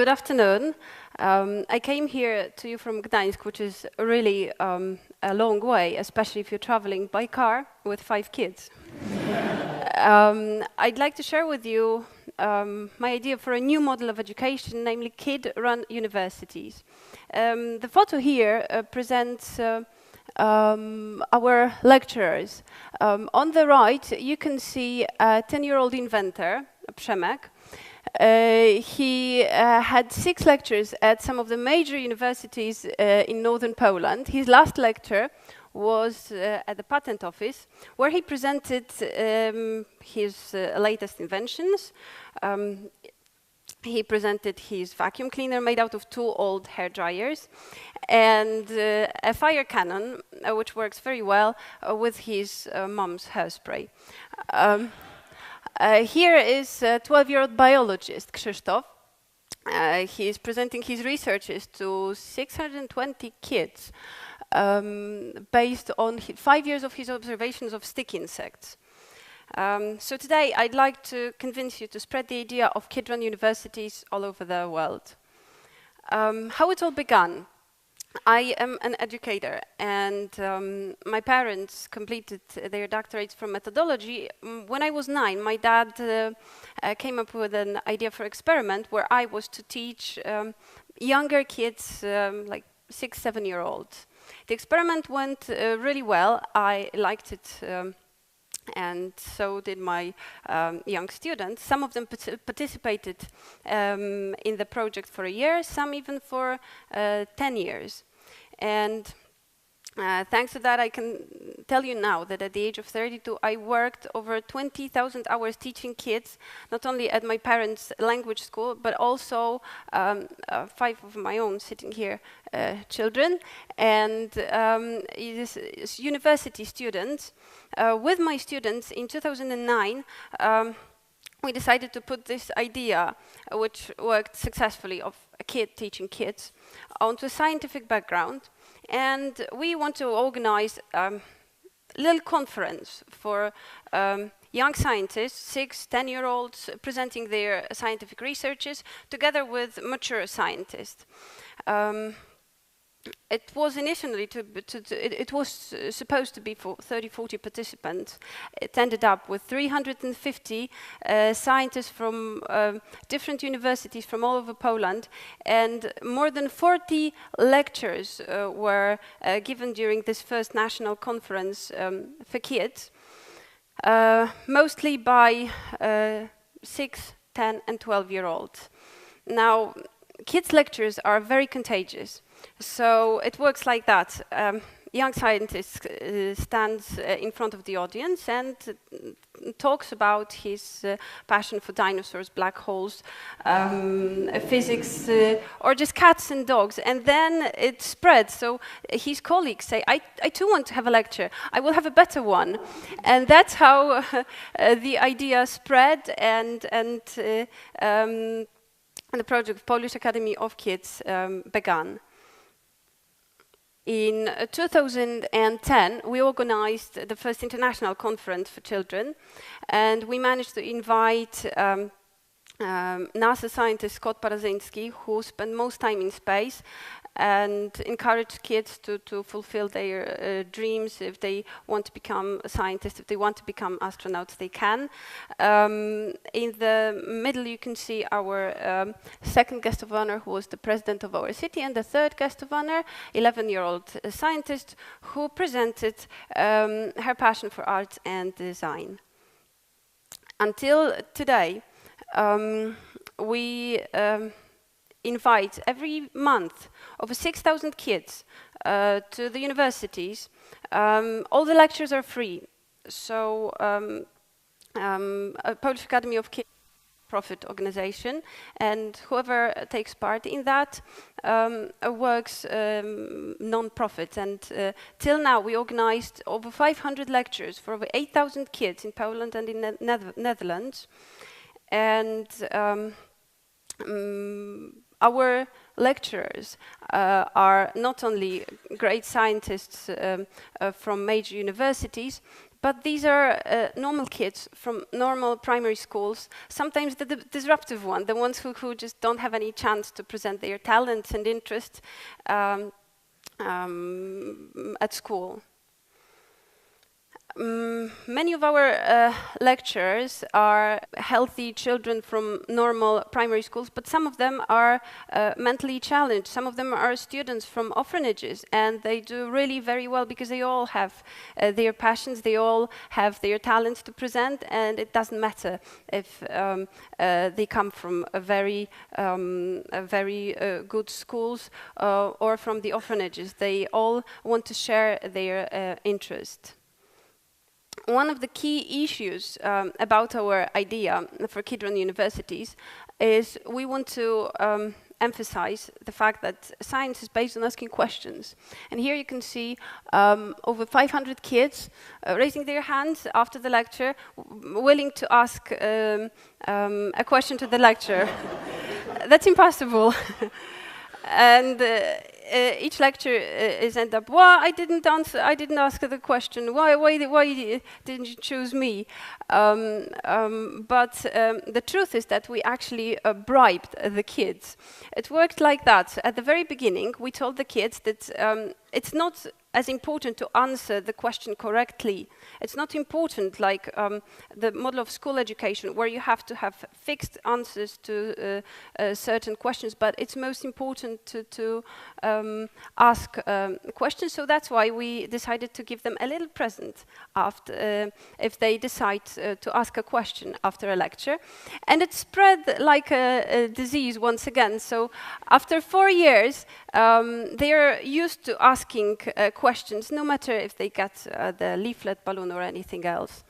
good afternoon. I came here to you from Gdańsk, which is really a long way, especially if you're traveling by car with 5 kids. I'd like to share with you my idea for a new model of education, namely kid-run universities. The photo here presents our lecturers. On the right, you can see a 10-year-old inventor, Przemek. He had 6 lectures at some of the major universities in northern Poland. His last lecture was at the patent office, where he presented his latest inventions. He presented his vacuum cleaner made out of 2 old hair dryers and a fire cannon, which works very well with his mom's hairspray. Here is a 12-year-old biologist, Krzysztof. He is presenting his researches to 620 kids based on 5 years of his observations of stick insects. So today I'd like to convince you to spread the idea of kid-run universities all over the world. How it all began. I am an educator, and my parents completed their doctorates from methodology. When I was 9, my dad came up with an idea for experiment where I was to teach younger kids, like 6, 7-year-olds. The experiment went really well. I liked it, and so did my young students. Some of them participated in the project for a year, some even for 10 years. And thanks to that, I can tell you now that at the age of 32, I worked over 20,000 hours teaching kids, not only at my parents' language school, but also 5 of my own sitting here children, and university students. With my students in 2009, we decided to put this idea, which worked successfully, of a kid teaching kids, onto a scientific background. And we want to organize a little conference for young scientists, 6, 10-year-olds, presenting their scientific researches, together with mature scientists. It was initially it was supposed to be for 30-40 participants. It ended up with 350 scientists from different universities from all over Poland, and more than 40 lectures were given during this first national conference for kids, mostly by 6, 10, and 12-year-olds. Now, kids' lectures are very contagious. So it works like that. Young scientist stands in front of the audience and talks about his passion for dinosaurs, black holes, physics, or just cats and dogs. And then it spreads. So his colleagues say, I too want to have a lecture. I will have a better one. And that's how the idea spread, and the project Polish Academy of Kids began. In 2010, we organized the first international conference for children, and we managed to invite NASA scientist Scott Parazyński, who spent most time in space, and encourage kids to fulfill their dreams. If they want to become a scientist, if they want to become astronauts, they can. In the middle, you can see our second guest of honor, who was the president of our city, and the third guest of honor, 11-year-old scientist, who presented her passion for art and design. Until today, we invite every month over 6,000 kids to the universities. All the lectures are free. So a Polish Academy of Kids profit organization, and whoever takes part in that works non-profit. And till now, we organized over 500 lectures for over 8,000 kids in Poland and in the Netherlands. And our lecturers are not only great scientists from major universities, But these are normal kids from normal primary schools, sometimes the disruptive ones, the ones who just don't have any chance to present their talents and interests at school. Many of our lecturers are healthy children from normal primary schools, but some of them are mentally challenged. Some of them are students from orphanages, and they do really very well because they all have their passions, they all have their talents to present, and it doesn't matter if they come from a very good schools or from the orphanages. They all want to share their interest. One of the key issues about our idea for Kidron universities is we want to emphasize the fact that science is based on asking questions. And here you can see over 500 kids raising their hands after the lecture, willing to ask a question to the lecturer. That's impossible. And each lecture is end up, well, I didn't ask the question. Why didn't you choose me? But the truth is that we actually bribed the kids. It worked like that. At the very beginning, we told the kids that it's not as important to answer the question correctly. It's not important like the model of school education where you have to have fixed answers to certain questions, but it's most important to ask questions. So that's why we decided to give them a little present after, if they decide to ask a question after a lecture. And it spread like a disease once again. So after 4 years, they are used to asking questions, no matter if they get the leaflet balloon or anything else.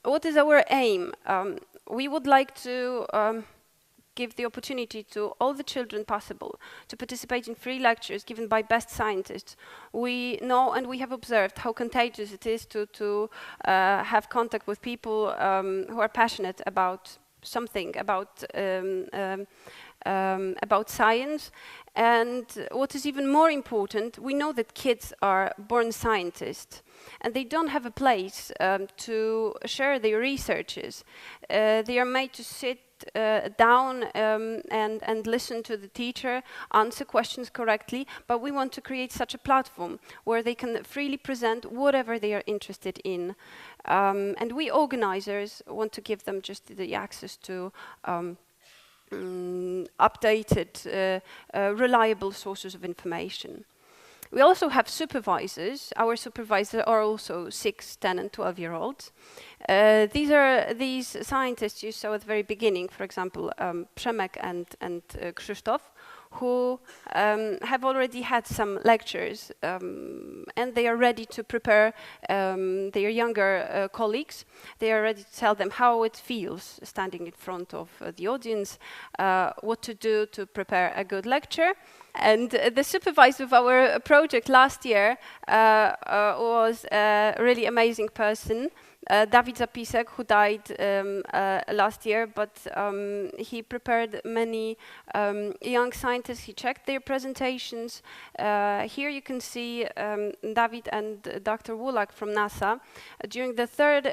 What is our aim? We would like to give the opportunity to all the children possible to participate in free lectures given by best scientists. We know and we have observed how contagious it is to have contact with people who are passionate about something, about science. And what is even more important, we know that kids are born scientists and they don't have a place to share their researches. They are made to sit down and listen to the teacher, answer questions correctly, but we want to create such a platform where they can freely present whatever they are interested in. And we organizers want to give them just the access to updated, reliable sources of information. We also have supervisors. Our supervisors are also 6, 10, and 12-year-olds. These are these scientists you saw at the very beginning, for example, Przemek and Krzysztof, who have already had some lectures and they are ready to prepare their younger colleagues. They are ready to tell them how it feels standing in front of the audience, what to do to prepare a good lecture. And the supervisor of our project last year was a really amazing person, Dawid Zapisek, who died last year, but he prepared many young scientists. He checked their presentations. Here you can see Dawid and Dr. Wulak from NASA. During the third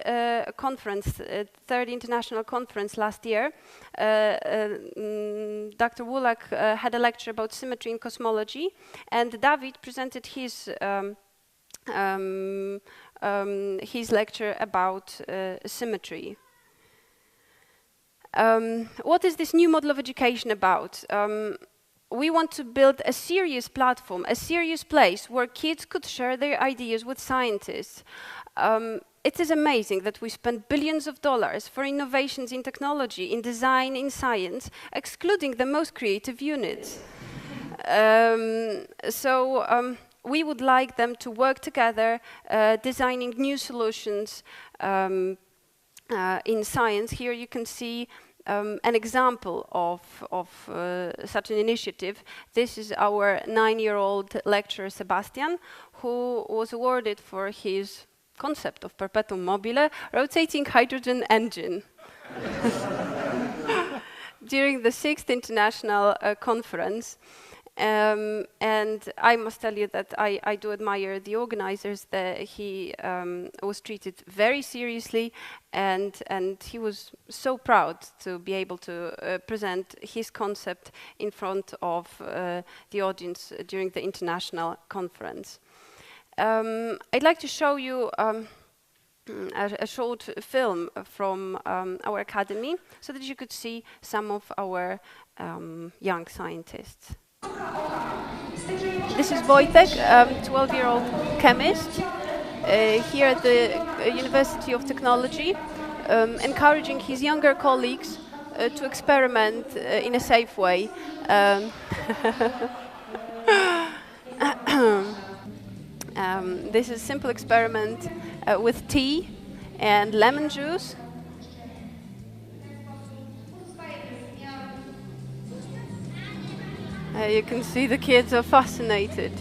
international conference last year, Dr. Wulak had a lecture about symmetry in cosmology, and Dawid presented his lecture about symmetry. What is this new model of education about? We want to build a serious platform, a serious place where kids could share their ideas with scientists. It is amazing that we spend billions of dollars for innovations in technology, in design, in science, excluding the most creative units. We would like them to work together, designing new solutions in science. Here you can see an example of such an initiative. This is our 9-year-old lecturer, Sebastian, who was awarded for his concept of perpetuum mobile, rotating hydrogen engine. During the 6th international conference. And I must tell you that I do admire the organizers, that he was treated very seriously, and he was so proud to be able to present his concept in front of the audience during the international conference. I'd like to show you a short film from our academy so that you could see some of our young scientists. This is Wojtek, 12-year-old chemist here at the University of Technology, encouraging his younger colleagues to experiment in a safe way. This is a simple experiment with tea and lemon juice. You can see the kids are fascinated.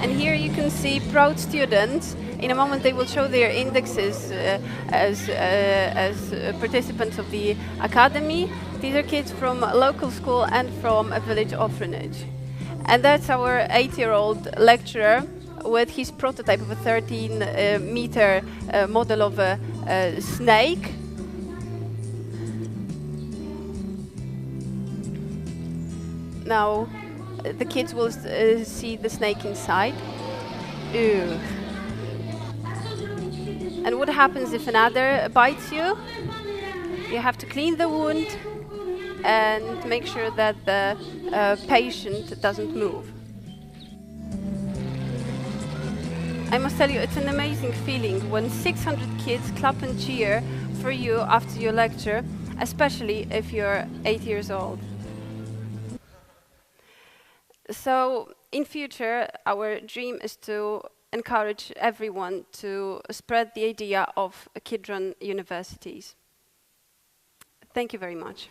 And here you can see proud students. In a moment they will show their indexes as participants of the Academy. These are kids from a local school and from a village orphanage. And that's our 8-year-old lecturer with his prototype of a 13-meter model of a snake. Now the kids will see the snake inside. Ew. And what happens if another bites you? You have to clean the wound and make sure that the patient doesn't move. I must tell you, it's an amazing feeling when 600 kids clap and cheer for you after your lecture, especially if you're 8 years old. So in future, our dream is to encourage everyone to spread the idea of kid-run universities. Thank you very much.